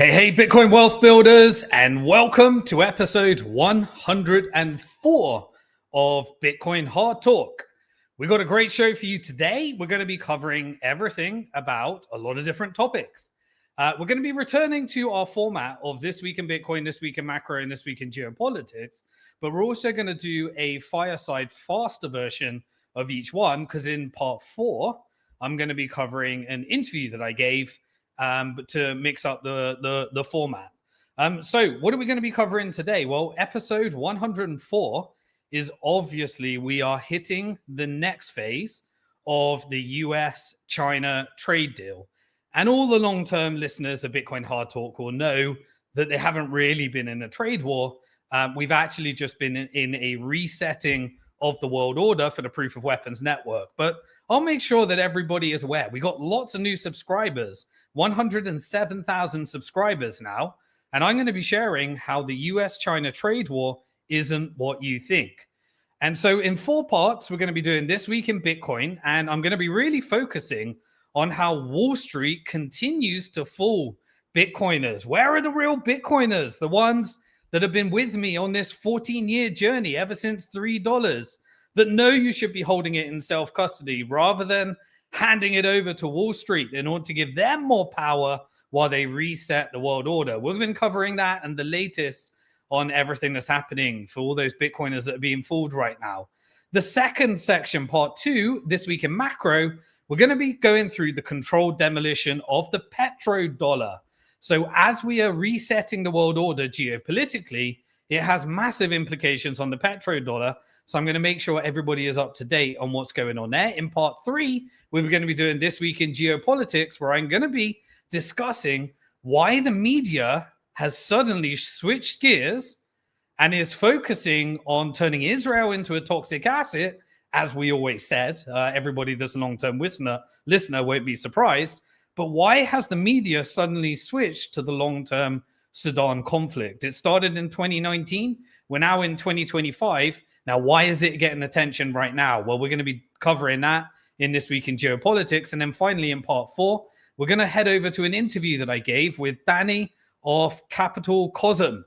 Hey, Bitcoin wealth builders, and welcome to episode 104 of Bitcoin Hard Talk. We got a great show for you today. We're going to be covering everything about a lot of different topics. We're going to be returning to our format of This Week in Bitcoin, This Week in Macro, and This Week in Geopolitics. But we're also going to do a fireside faster version of each one, because in part 4, I'm going to be covering an interview that I gave to mix up the format. So what are we going to be covering today? Well, episode 104 is obviously we are hitting the next phase of the US-China trade deal. And all the long-term listeners of Bitcoin Hard Talk will know that they haven't really been in a trade war. We've actually just been in a resetting of the world order for the proof of weapons network. But I'll make sure that everybody is aware. We got lots of new subscribers, 107,000 subscribers now. And I'm going to be sharing how the US-China trade war isn't what you think. And so in 4 parts, we're going to be doing This Week in Bitcoin. And I'm going to be really focusing on how Wall Street continues to fool Bitcoiners. Where are the real Bitcoiners? The ones that have been with me on this 14-year journey ever since $3, that know you should be holding it in self-custody rather than handing it over to Wall Street in order to give them more power while they reset the world order. We've been covering that and the latest on everything that's happening for all those Bitcoiners that are being fooled right now. The second section, part 2, This Week in Macro, we're going to be going through the controlled demolition of the petrodollar. So as we are resetting the world order geopolitically, it has massive implications on the petrodollar. So I'm going to make sure everybody is up to date on what's going on there. In part 3, we're going to be doing This Week in Geopolitics, where I'm going to be discussing why the media has suddenly switched gears and is focusing on turning Israel into a toxic asset, as we always said. Everybody that's a long-term listener won't be surprised. But why has the media suddenly switched to the long-term Sudan conflict? It started in 2019. We're now in 2025. Now, why is it getting attention right now? Well, we're going to be covering that in This Week in Geopolitics. And then finally, in part 4, we're going to head over to an interview that I gave with Danny of Capital Cosm.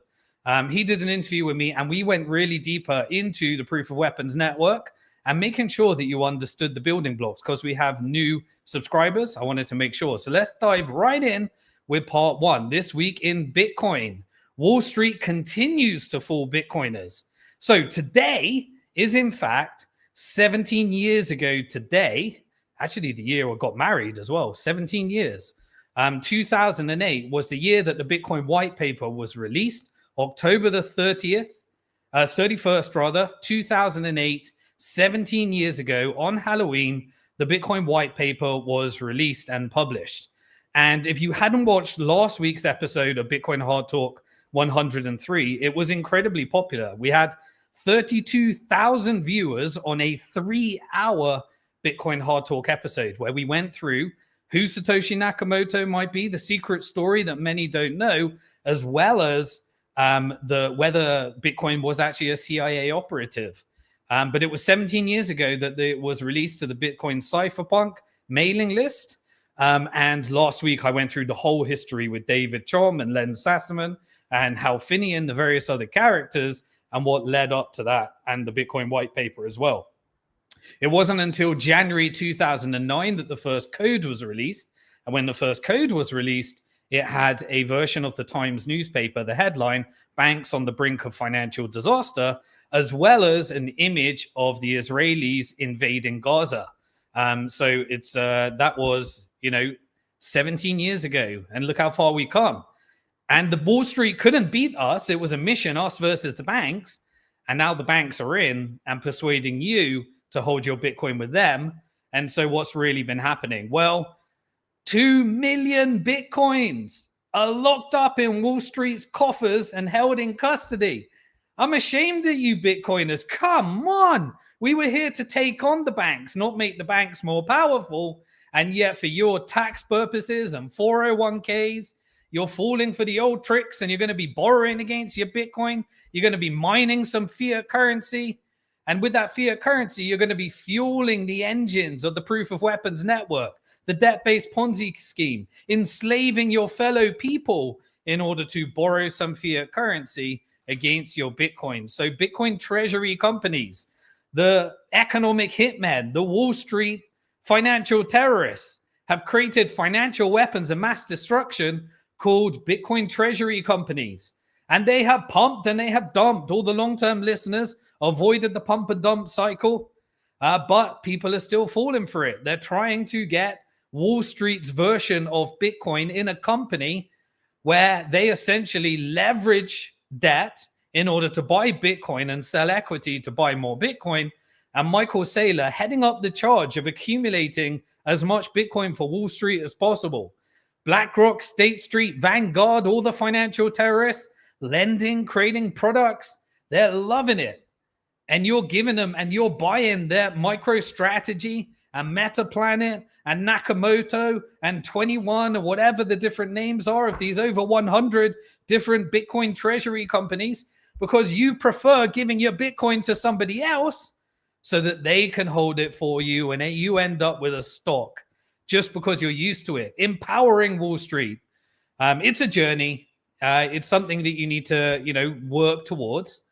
He did an interview with me, and we went really deeper into the Proof of Weapons network and making sure that you understood the building blocks, because we have new subscribers. I wanted to make sure. So let's dive right in with part 1. This Week in Bitcoin. Wall Street continues to fool Bitcoiners. So today is, in fact, 17 years ago today. Actually, the year I got married as well, 17 years. 2008 was the year that the Bitcoin white paper was released. October the 31st, 2008. 17 years ago on Halloween, the Bitcoin white paper was released and published. And if you hadn't watched last week's episode of Bitcoin Hard Talk 103, it was incredibly popular. We had 32,000 viewers on a 3-hour Bitcoin Hard Talk episode where we went through who Satoshi Nakamoto might be, the secret story that many don't know, as well as whether Bitcoin was actually a CIA operative. But it was 17 years ago that it was released to the Bitcoin cypherpunk mailing list. And last week, I went through the whole history with David Chom and Len Sassaman and Hal Finney and the various other characters and what led up to that, and the Bitcoin white paper as well. It wasn't until January 2009 that the first code was released. And when the first code was released, it had a version of the Times newspaper, the headline, "Banks on the Brink of Financial Disaster," as well as an image of the Israelis invading Gaza. So it's that was, 17 years ago. And look how far we come. And the Wall Street couldn't beat us. It was a mission, us versus the banks. And now the banks are in and persuading you to hold your Bitcoin with them. And so what's really been happening? Well, 2 million Bitcoins are locked up in Wall Street's coffers and held in custody. I'm ashamed of you Bitcoiners. Come on. We were here to take on the banks, not make the banks more powerful. And yet for your tax purposes and 401ks, you're falling for the old tricks and you're going to be borrowing against your Bitcoin. You're going to be mining some fiat currency. And with that fiat currency, you're going to be fueling the engines of the proof of weapons network, the debt-based Ponzi scheme, enslaving your fellow people in order to borrow some fiat currency against your Bitcoin. So Bitcoin treasury companies, the economic hitmen, the Wall Street financial terrorists have created financial weapons of mass destruction called Bitcoin treasury companies. And they have pumped and they have dumped. All the long-term listeners avoided the pump and dump cycle, but people are still falling for it. They're trying to get Wall Street's version of Bitcoin in a company where they essentially leverage debt in order to buy Bitcoin and sell equity to buy more Bitcoin. And Michael Saylor heading up the charge of accumulating as much Bitcoin for Wall Street as possible. BlackRock, State Street, Vanguard, all the financial terrorists, lending, creating products, they're loving it. And you're giving them and you're buying their MicroStrategy and MetaPlanet and Nakamoto and 21 or whatever the different names are of these over 100 different Bitcoin treasury companies because you prefer giving your Bitcoin to somebody else so that they can hold it for you and you end up with a stock just because you're used to it. Empowering Wall Street. It's a journey. It's something that you need to, work towards.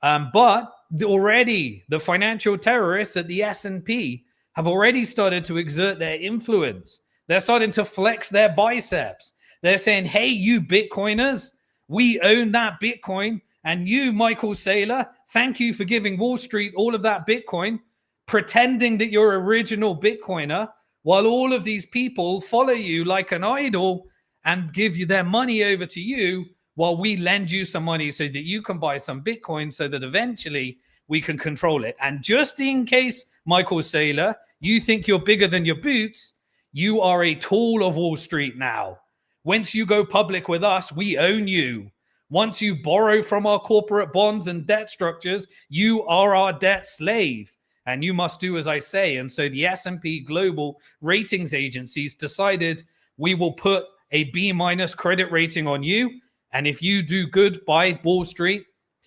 But already the financial terrorists at the S&P have already started to exert their influence. They're starting to flex their biceps. They're saying, hey, you Bitcoiners, we own that Bitcoin. And you, Michael Saylor, thank you for giving Wall Street all of that Bitcoin, pretending that you're original Bitcoiner, while all of these people follow you like an idol and give you their money over to you while we lend you some money so that you can buy some Bitcoin so that eventually we can control it. And just in case, Michael Saylor, you think you're bigger than your boots, you are a tool of Wall Street now. Once you go public with us, we own you. Once you borrow from our corporate bonds and debt structures, you are our debt slave. And you must do as I say. And so the S&P Global Ratings agencies decided we will put a B- credit rating on you. And if you do good by Wall Street,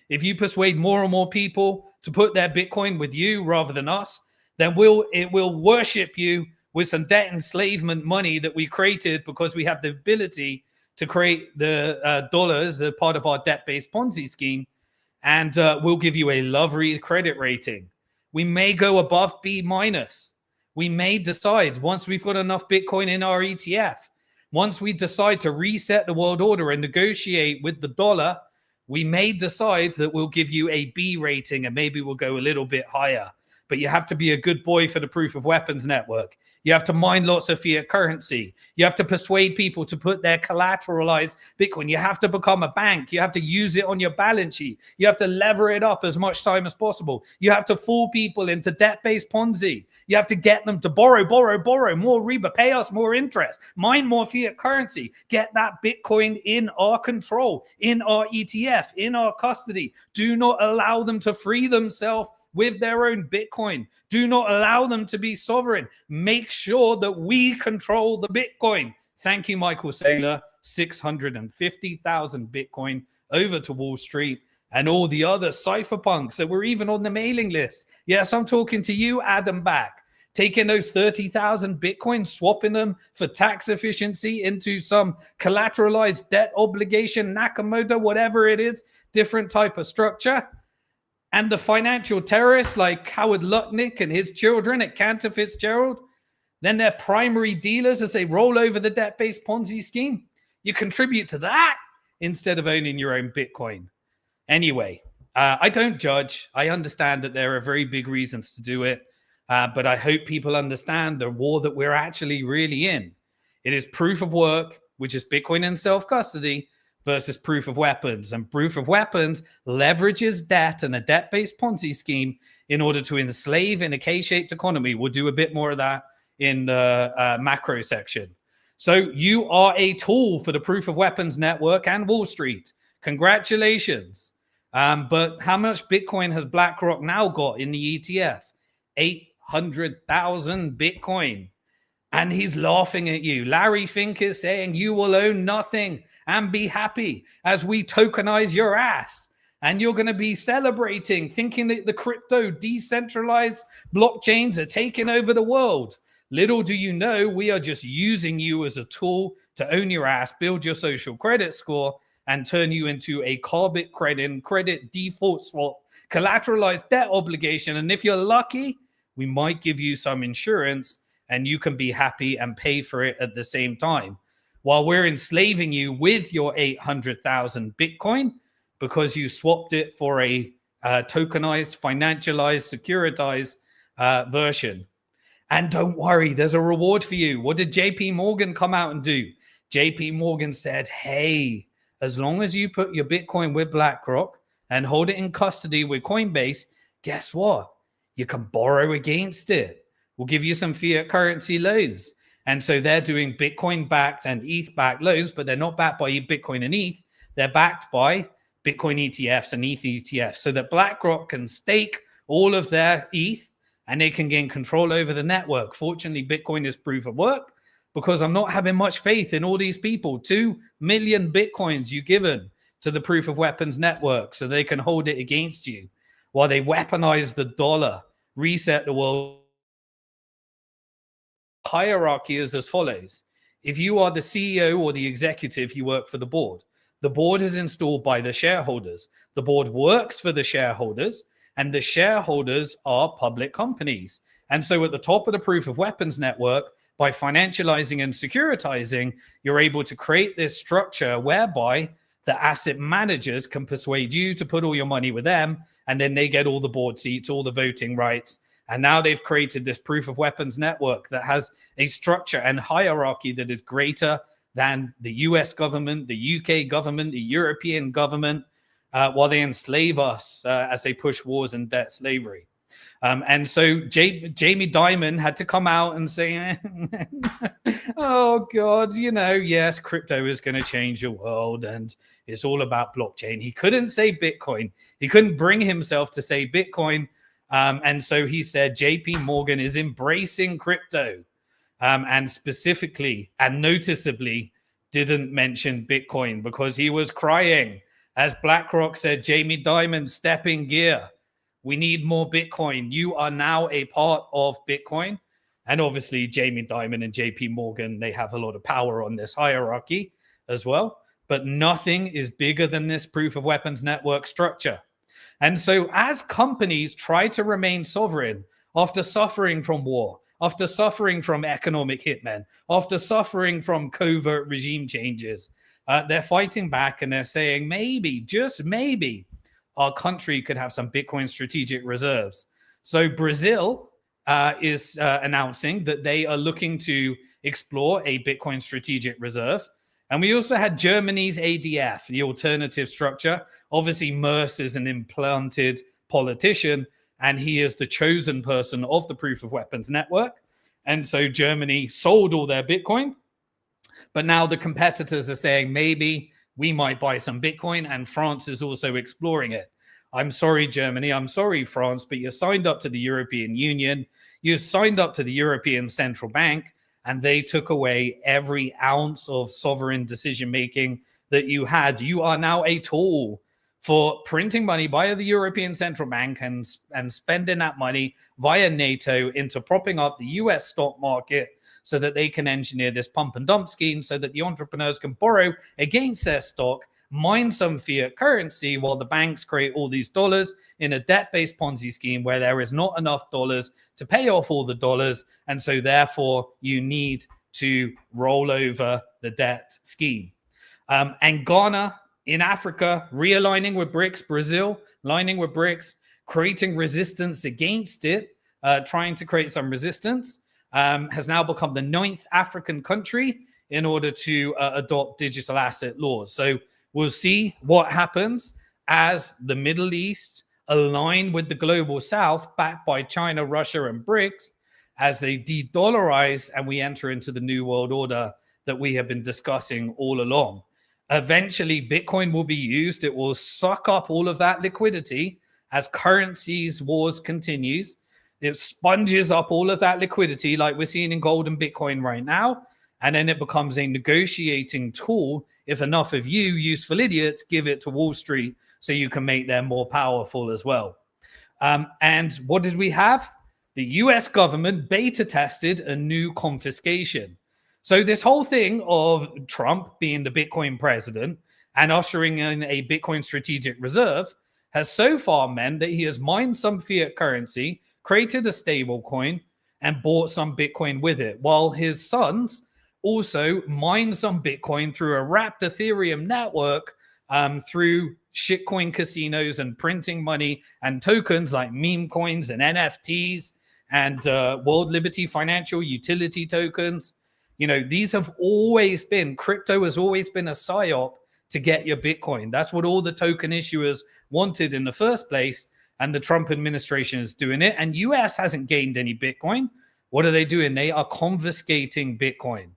if you persuade more and more people to put their Bitcoin with you rather than us, then it will worship you with some debt enslavement money that we created because we have the ability to create the dollars, the part of our debt-based Ponzi scheme, and we'll give you a lovely credit rating. We may go above B-. We may decide once we've got enough Bitcoin in our ETF, once we decide to reset the world order and negotiate with the dollar, we may decide that we'll give you a B rating and maybe we'll go a little bit higher. But you have to be a good boy for the Proof of Weapons Network. You have to mine lots of fiat currency. You have to persuade people to put their collateralized Bitcoin. You have to become a bank. You have to use it on your balance sheet. You have to lever it up as much time as possible. You have to fool people into debt-based Ponzi. You have to get them to borrow more riba, pay us more interest, mine more fiat currency, get that Bitcoin in our control, in our ETF, in our custody. Do not allow them to free themselves with their own Bitcoin. Do not allow them to be sovereign. Make sure that we control the Bitcoin. Thank you, Michael Saylor. 650,000 Bitcoin over to Wall Street and all the other cypherpunks that were even on the mailing list. Yes, I'm talking to you, Adam Back. Taking those 30,000 Bitcoin, swapping them for tax efficiency into some collateralized debt obligation, Nakamoto, whatever it is, different type of structure. And the financial terrorists like Howard Lutnick and his children at Cantor Fitzgerald, then their primary dealers as they roll over the debt-based Ponzi scheme. You contribute to that instead of owning your own Bitcoin. Anyway, I don't judge. I understand that there are very big reasons to do it. But I hope people understand the war that we're actually really in. It is proof of work, which is Bitcoin and self-custody, versus proof of weapons. And proof of weapons leverages debt and a debt-based Ponzi scheme in order to enslave in a K-shaped economy. We'll do a bit more of that in the macro section. So you are a tool for the Proof of Weapons Network and Wall Street. Congratulations. But how much Bitcoin has BlackRock now got in the ETF? 800,000 Bitcoin. And he's laughing at you. Larry Fink is saying you will own nothing and be happy as we tokenize your ass. And you're going to be celebrating, thinking that the crypto decentralized blockchains are taking over the world. Little do you know, we are just using you as a tool to own your ass, build your social credit score, and turn you into a carbon credit default swap, collateralized debt obligation. And if you're lucky, we might give you some insurance and you can be happy and pay for it at the same time, while we're enslaving you with your 800,000 Bitcoin because you swapped it for a tokenized, financialized, securitized version. And don't worry, there's a reward for you. What did JP Morgan come out and do? JP Morgan said, hey, as long as you put your Bitcoin with BlackRock and hold it in custody with Coinbase, guess what? You can borrow against it. We'll give you some fiat currency loans. And so they're doing Bitcoin-backed and ETH-backed loans, but they're not backed by Bitcoin and ETH. They're backed by Bitcoin ETFs and ETH ETFs so that BlackRock can stake all of their ETH and they can gain control over the network. Fortunately, Bitcoin is proof of work because I'm not having much faith in all these people. 2 million Bitcoins you given to the proof of weapons network so they can hold it against you while they weaponize the dollar, reset the world. Hierarchy is as follows. If you are the CEO or the executive, you work for the board. The board is installed by the shareholders. The board works for the shareholders, and the shareholders are public companies. And so at the top of the proof of weapons network, by financializing and securitizing, you're able to create this structure whereby the asset managers can persuade you to put all your money with them, and then they get all the board seats, all the voting rights. And now they've created this proof of weapons network that has a structure and hierarchy that is greater than the US government, the UK government, the European government, while they enslave us as they push wars and debt slavery. And so Jamie Dimon had to come out and say, oh, God, yes, crypto is going to change the world and it's all about blockchain. He couldn't say Bitcoin. He couldn't bring himself to say Bitcoin. And so he said JP Morgan is embracing crypto and specifically and noticeably didn't mention Bitcoin because he was crying. As BlackRock said, Jamie Dimon, step in gear. We need more Bitcoin. You are now a part of Bitcoin. And obviously, Jamie Dimon and JP Morgan, they have a lot of power on this hierarchy as well. But nothing is bigger than this proof of weapons network structure. And so as companies try to remain sovereign after suffering from war, after suffering from economic hitmen, after suffering from covert regime changes, they're fighting back and they're saying maybe, just maybe, our country could have some Bitcoin strategic reserves. So Brazil is announcing that they are looking to explore a Bitcoin strategic reserve. And we also had Germany's ADF, the alternative structure. Obviously, Merz is an implanted politician, and he is the chosen person of the proof of weapons network. And so Germany sold all their Bitcoin. But now the competitors are saying maybe we might buy some Bitcoin, and France is also exploring it. I'm sorry, Germany. I'm sorry, France, but you signed up to the European Union. You signed up to the European Central Bank, and they took away every ounce of sovereign decision-making that you had. You are now a tool for printing money via the European Central Bank and spending that money via NATO into propping up the US stock market so that they can engineer this pump and dump scheme so that the entrepreneurs can borrow against their stock, mine some fiat currency while the banks create all these dollars in a debt-based Ponzi scheme where there is not enough dollars to pay off all the dollars. And so therefore you need to roll over the debt scheme. And Ghana in Africa, realigning with BRICS, Brazil, aligning with BRICS, creating resistance against it, trying to create some resistance, has now become the 9th African country in order to adopt digital asset laws. So we'll see what happens as the Middle East align with the global South, backed by China, Russia, and BRICS, as they de-dollarize and we enter into the new world order that we have been discussing all along. Eventually, Bitcoin will be used. It will suck up all of that liquidity as currencies wars continues. It sponges up all of that liquidity like we're seeing in gold and Bitcoin right now. And then it becomes a negotiating tool. If enough of you, useful idiots, give it to Wall Street so you can make them more powerful as well. And what did we have? The US government beta tested a new confiscation. So this whole thing of Trump being the Bitcoin president and ushering in a Bitcoin strategic reserve has so far meant that he has mined some fiat currency, created a stable coin, and bought some Bitcoin with it, while his sons also mined some Bitcoin through a wrapped Ethereum network, through shitcoin casinos and printing money and tokens like meme coins and NFTs and World Liberty Financial Utility tokens. You know, these have always been, crypto has always been a psyop to get your Bitcoin. That's what all the token issuers wanted in the first place. And the Trump administration is doing it. And US hasn't gained any Bitcoin. What are they doing? They are confiscating Bitcoin.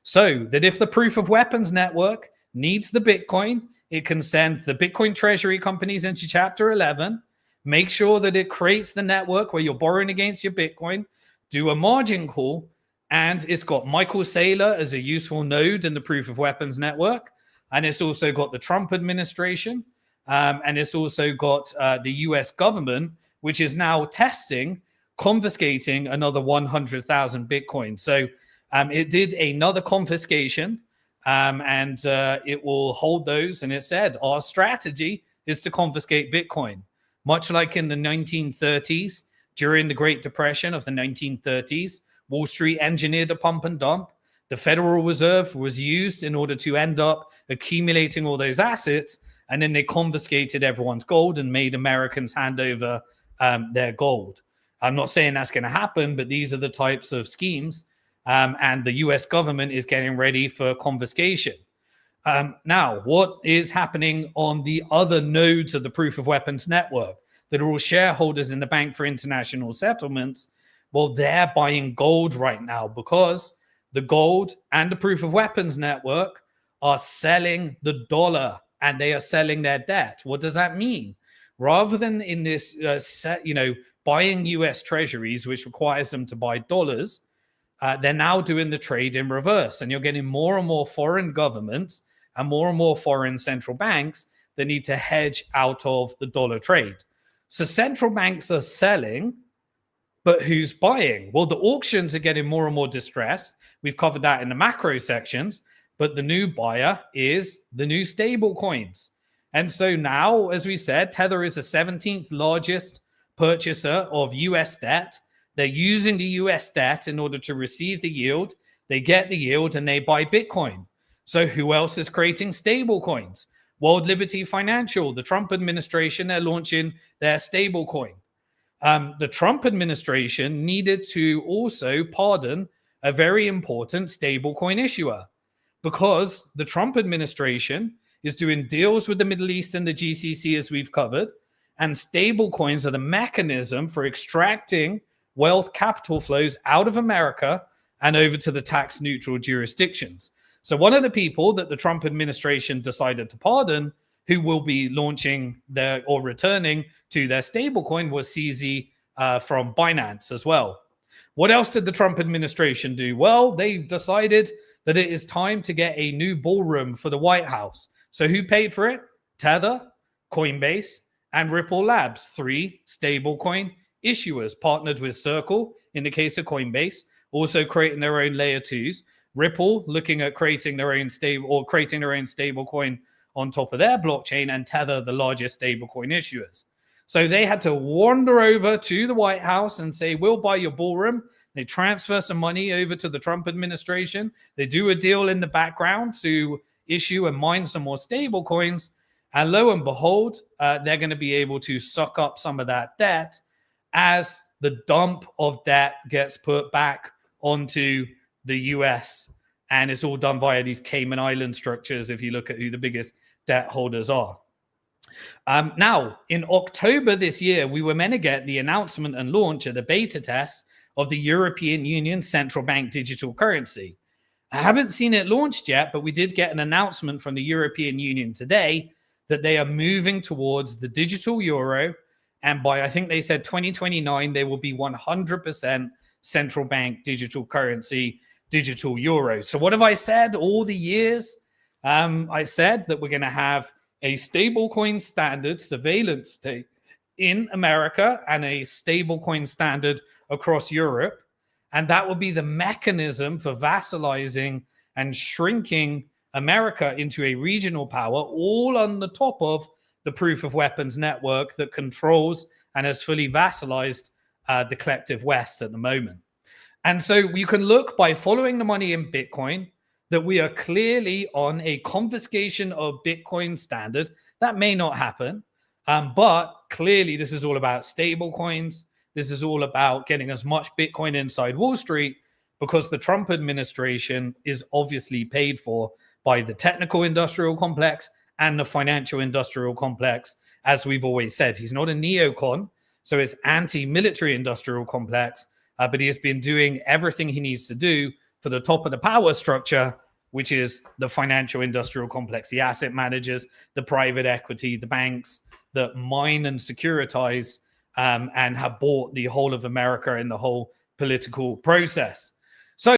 So that if the proof of weapons network needs the Bitcoin, it can send the Bitcoin treasury companies into Chapter 11, make sure that it creates the network where you're borrowing against your Bitcoin, do a margin call, and it's got Michael Saylor as a useful node in the proof of weapons network. And it's also got the Trump administration. And it's also got the US government, which is now testing, confiscating another 100,000 Bitcoin. So it did another confiscation, and it will hold those. And it said, our strategy is to confiscate Bitcoin, much like in the 1930s, during the Great Depression of the 1930s. Wall Street engineered a pump and dump. The Federal Reserve was used in order to end up accumulating all those assets. And then they confiscated everyone's gold and made Americans hand over their gold. I'm not saying that's going to happen, but these are the types of schemes. And the US government is getting ready for confiscation. Now, what is happening on the other nodes of the proof of weapons network that are all shareholders in the Bank for International Settlements? Well, they're buying gold right now because the gold and the proof of weapons network are selling the dollar and they are selling their debt. What does that mean? Rather than in this, buying US treasuries, which requires them to buy dollars, they're now doing the trade in reverse. And you're getting more and more foreign governments and more foreign central banks that need to hedge out of the dollar trade. So central banks are selling, but who's buying? Well, the auctions are getting more and more distressed. We've covered that in the macro sections, but the new buyer is the new stable coins. And so now, as we said, Tether is the 17th largest purchaser of US debt. They're using the US debt in order to receive the yield. They get the yield and they buy Bitcoin. So who else is creating stable coins? World Liberty Financial, the Trump administration, they're launching their stable coin. The Trump administration needed to also pardon a very important stablecoin issuer because the Trump administration is doing deals with the Middle East and the GCC, as we've covered, and stablecoins are the mechanism for extracting wealth capital flows out of America and over to the tax neutral jurisdictions. So one of the people that the Trump administration decided to pardon, who will be launching their or returning to their stablecoin, was CZ from Binance as well. What else did the Trump administration do? Well, they decided that it is time to get a new ballroom for the White House. So who paid for it? Tether, Coinbase, and Ripple Labs, 3 stablecoin issuers partnered with Circle in the case of Coinbase, also creating their own layer 2s. Ripple looking at creating their own stable coin on top of their blockchain, and Tether, the largest stablecoin issuers. So they had to wander over to the White House and say, we'll buy your ballroom. They transfer some money over to the Trump administration. They do a deal in the background to issue and mine some more stable coins. And lo and behold, they're going to be able to suck up some of that debt as the dump of debt gets put back onto the US. And it's all done via these Cayman Island structures, if you look at who the biggest debt holders are. Now, in October this year, we were meant to get the announcement and launch of the beta test of the European Union central bank digital currency. I haven't seen it launched yet, but we did get an announcement from the European Union today that they are moving towards the digital euro. And by, I think they said 2029, they will be 100% central bank digital currency, digital euro. So what have I said all the years? I said that we're going to have a stablecoin standard surveillance state in America and a stablecoin standard across Europe. And that would be the mechanism for vassalizing and shrinking America into a regional power, all on the top of the proof of weapons network that controls and has fully vassalized the collective West at the moment. And so you can look by following the money in Bitcoin that we are clearly on a confiscation of Bitcoin standard. That may not happen, but clearly this is all about stable coins. This is all about getting as much Bitcoin inside Wall Street, because the Trump administration is obviously paid for by the technical industrial complex and the financial industrial complex. As we've always said, he's not a neocon, so it's anti-military industrial complex, but he has been doing everything he needs to do for the top of the power structure, which is the financial industrial complex, the asset managers, the private equity, the banks that mine and securitize and have bought the whole of America in the whole political process.